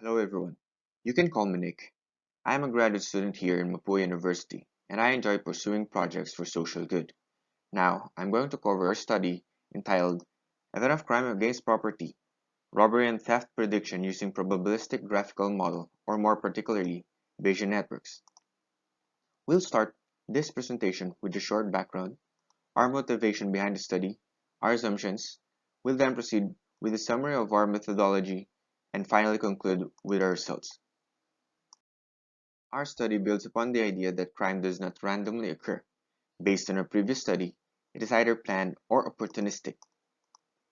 Hello everyone. You can call me Nick. I am a graduate student here in Mapua University, and I enjoy pursuing projects for social good. Now, I'm going to cover a study entitled Event of Crime Against Property, Robbery and Theft Prediction using Probabilistic Graphical Model, or more particularly, Bayesian Networks. We'll start this presentation with a short background, our motivation behind the study, our assumptions. We'll then proceed with a summary of our methodology, and finally conclude with our results. Our study builds upon the idea that crime does not randomly occur. Based on a previous study, it is either planned or opportunistic.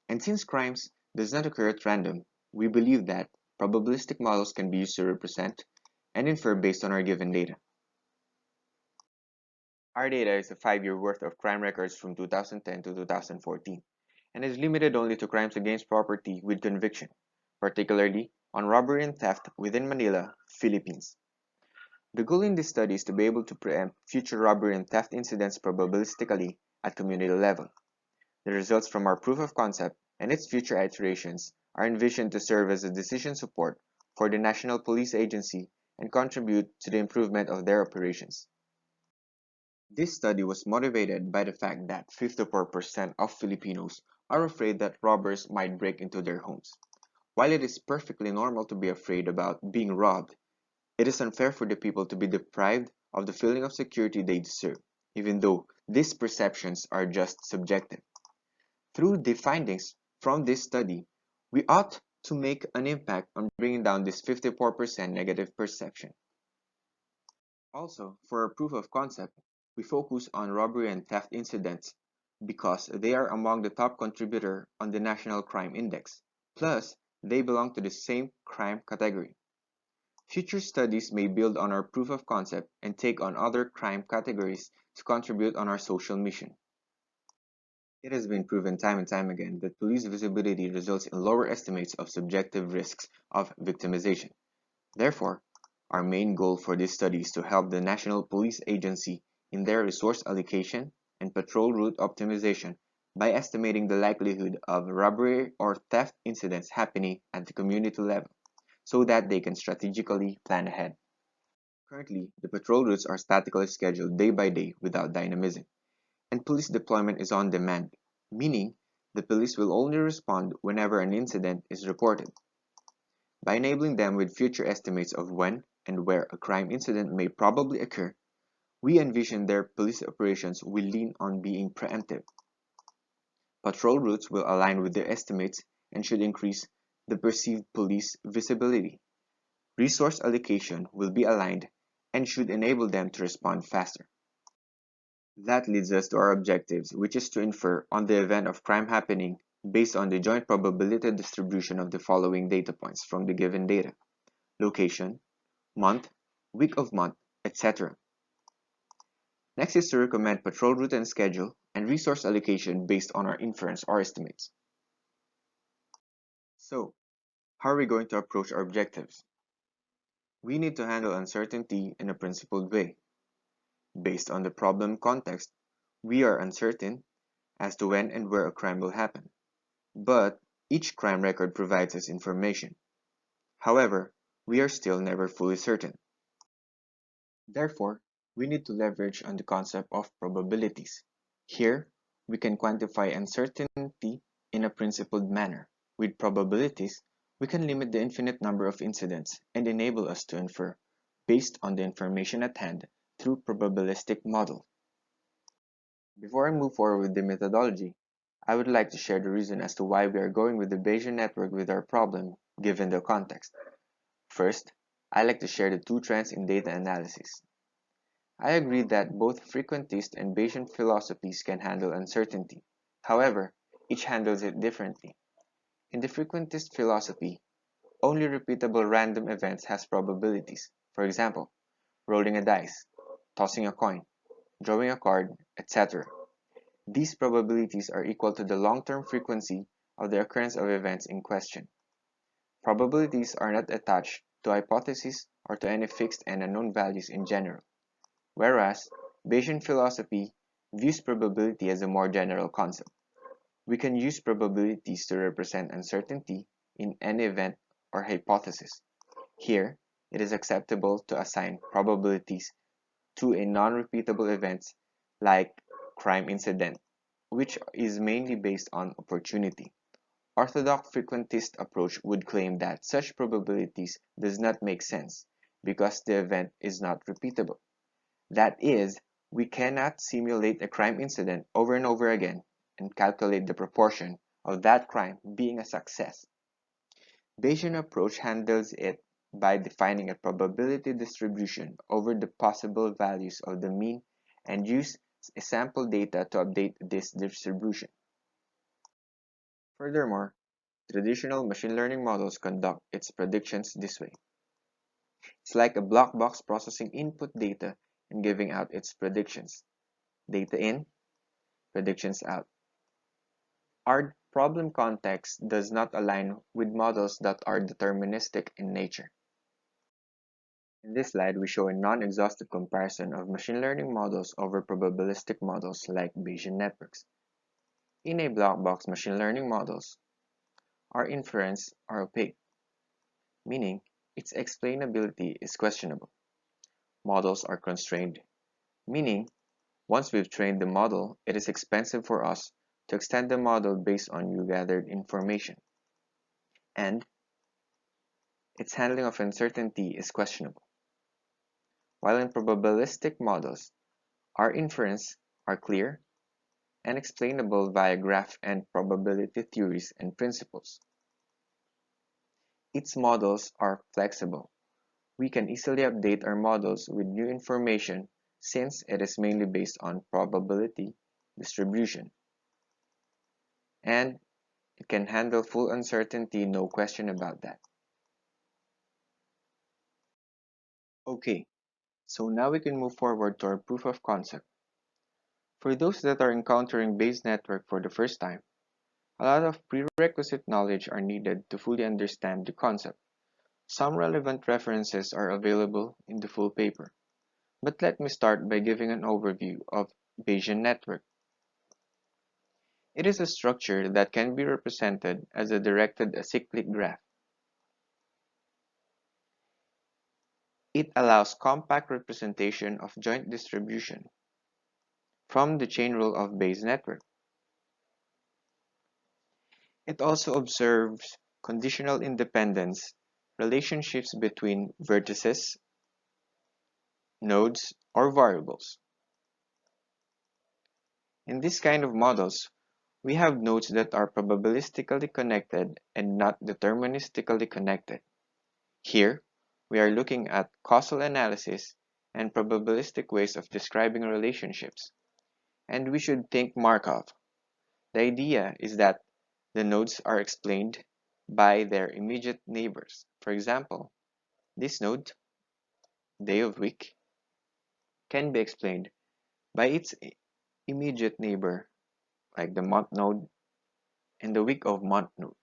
And since crimes does not occur at random, we believe that probabilistic models can be used to represent and infer based on our given data. Our data is a 5-year worth of crime records from 2010 to 2014 and is limited only to crimes against property with conviction, particularly on robbery and theft within Manila, Philippines. The goal in this study is to be able to preempt future robbery and theft incidents probabilistically at community level. The results from our proof of concept and its future iterations are envisioned to serve as a decision support for the National Police Agency and contribute to the improvement of their operations. This study was motivated by the fact that 54% of Filipinos are afraid that robbers might break into their homes. While it is perfectly normal to be afraid about being robbed, it is unfair for the people to be deprived of the feeling of security they deserve, even though these perceptions are just subjective. Through the findings from this study, we ought to make an impact on bringing down this 54% negative perception. Also, for our proof of concept, we focus on robbery and theft incidents because they are among the top contributor on the National Crime Index. Plus, they belong to the same crime category. Future studies may build on our proof of concept and take on other crime categories to contribute on our social mission. It has been proven time and time again that police visibility results in lower estimates of subjective risks of victimization. Therefore, our main goal for this study is to help the National Police Agency in their resource allocation and patrol route optimization by estimating the likelihood of robbery or theft incidents happening at the community level, so that they can strategically plan ahead. Currently, the patrol routes are statically scheduled day by day without dynamism, and police deployment is on demand, meaning the police will only respond whenever an incident is reported. By enabling them with future estimates of when and where a crime incident may probably occur, we envision their police operations will lean on being preemptive. Patrol routes will align with their estimates and should increase the perceived police visibility. Resource allocation will be aligned and should enable them to respond faster. That leads us to our objectives, which is to infer on the event of crime happening based on the joint probability distribution of the following data points from the given data: location, month, week of month, etc. Next is to recommend patrol route and schedule and resource allocation based on our inference or estimates. So, how are we going to approach our objectives? We need to handle uncertainty in a principled way. Based on the problem context, we are uncertain as to when and where a crime will happen, but each crime record provides us information. However, we are still never fully certain. Therefore, we need to leverage on the concept of probabilities. Here, we can quantify uncertainty in a principled manner. With probabilities, we can limit the infinite number of incidents and enable us to infer based on the information at hand through probabilistic model. Before I move forward with the methodology, I would like to share the reason as to why we are going with the Bayesian network with our problem, given the context. First, I like to share the two trends in data analysis. I agree that both frequentist and Bayesian philosophies can handle uncertainty. However, each handles it differently. In the frequentist philosophy, only repeatable random events has probabilities. For example, rolling a dice, tossing a coin, drawing a card, etc. These probabilities are equal to the long-term frequency of the occurrence of events in question. Probabilities are not attached to hypotheses or to any fixed and unknown values in general, whereas Bayesian philosophy views probability as a more general concept. We can use probabilities to represent uncertainty in any event or hypothesis. Here, it is acceptable to assign probabilities to a non-repeatable events like crime incident, which is mainly based on opportunity. Orthodox frequentist approach would claim that such probabilities does not make sense because the event is not repeatable. That is, we cannot simulate a crime incident over and over again and calculate the proportion of that crime being a success. Bayesian approach handles it by defining a probability distribution over the possible values of the mean and use sample data to update this distribution. Furthermore, traditional machine learning models conduct its predictions this way. It's like a black box processing input data and giving out its predictions. Data in, predictions out. Our problem context does not align with models that are deterministic in nature. In this slide, we show a non-exhaustive comparison of machine learning models over probabilistic models like Bayesian networks. In a black box machine learning models, our inferences are opaque, meaning its explainability is questionable. Models are constrained, meaning once we've trained the model, it is expensive for us to extend the model based on new gathered information. And its handling of uncertainty is questionable. While in probabilistic models, our inferences are clear and explainable via graph and probability theories and principles. Its models are flexible. We can easily update our models with new information since it is mainly based on probability distribution. And it can handle full uncertainty, no question about that. Okay, so now we can move forward to our proof of concept. For those that are encountering Bayes network for the first time, a lot of prerequisite knowledge are needed to fully understand the concept. Some relevant references are available in the full paper, but let me start by giving an overview of Bayesian network. It is a structure that can be represented as a directed acyclic graph. It allows compact representation of joint distribution from the chain rule of Bayes network. It also observes conditional independence relationships between vertices, nodes, or variables. In this kind of models, we have nodes that are probabilistically connected and not deterministically connected. Here, we are looking at causal analysis and probabilistic ways of describing relationships. And we should think Markov. The idea is that the nodes are explained by their immediate neighbors. For example, this node, day of week, can be explained by its immediate neighbor, like the month node and the week of month node.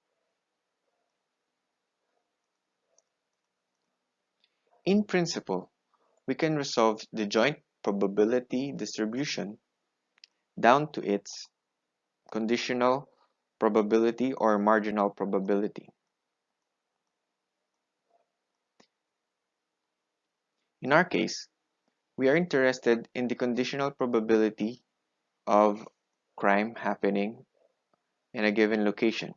In principle, we can resolve the joint probability distribution down to its conditional probability or marginal probability. In our case, we are interested in the conditional probability of crime happening in a given location,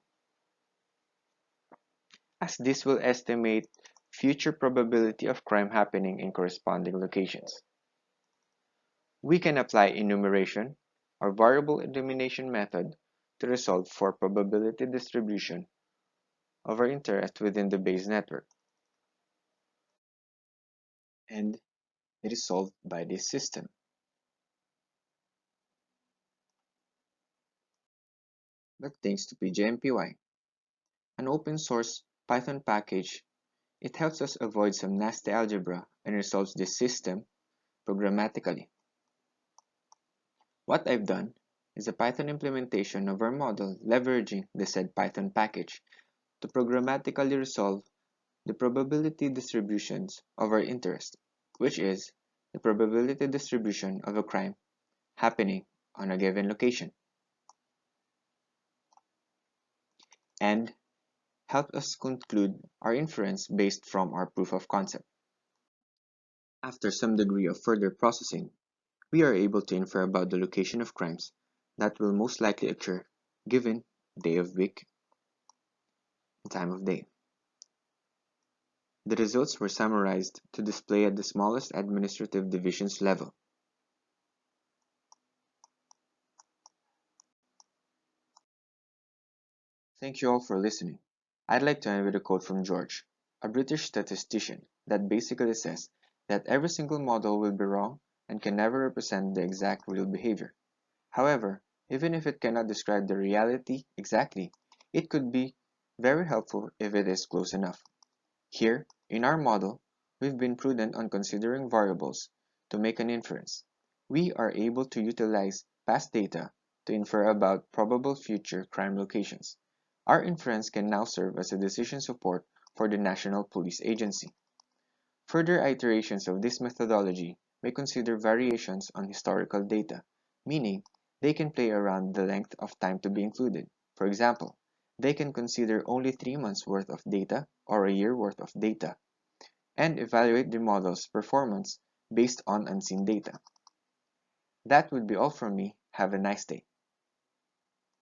as this will estimate future probability of crime happening in corresponding locations. We can apply enumeration or variable elimination method to resolve for probability distribution of our interest within the Bayes network. And it is solved by this system. But thanks to PJMPY, an open source Python package, it helps us avoid some nasty algebra and resolves this system programmatically. What I've done is a Python implementation of our model leveraging the said Python package to programmatically resolve the probability distributions of our interest, which is the probability distribution of a crime happening on a given location. And helps us conclude our inference based from our proof of concept. After some degree of further processing, we are able to infer about the location of crimes that will most likely occur given day of week and time of day. The results were summarized to display at the smallest administrative divisions level. Thank you all for listening. I'd like to end with a quote from George, a British statistician, that basically says that every single model will be wrong and can never represent the exact real behavior. However, even if it cannot describe the reality exactly, it could be very helpful if it is close enough. Here, in our model, we've been prudent on considering variables to make an inference. We are able to utilize past data to infer about probable future crime locations. Our inference can now serve as a decision support for the National Police Agency. Further iterations of this methodology may consider variations on historical data, meaning they can play around the length of time to be included. For example, they can consider only 3 months worth of data or a year worth of data, and evaluate the model's performance based on unseen data. That would be all from me. Have a nice day.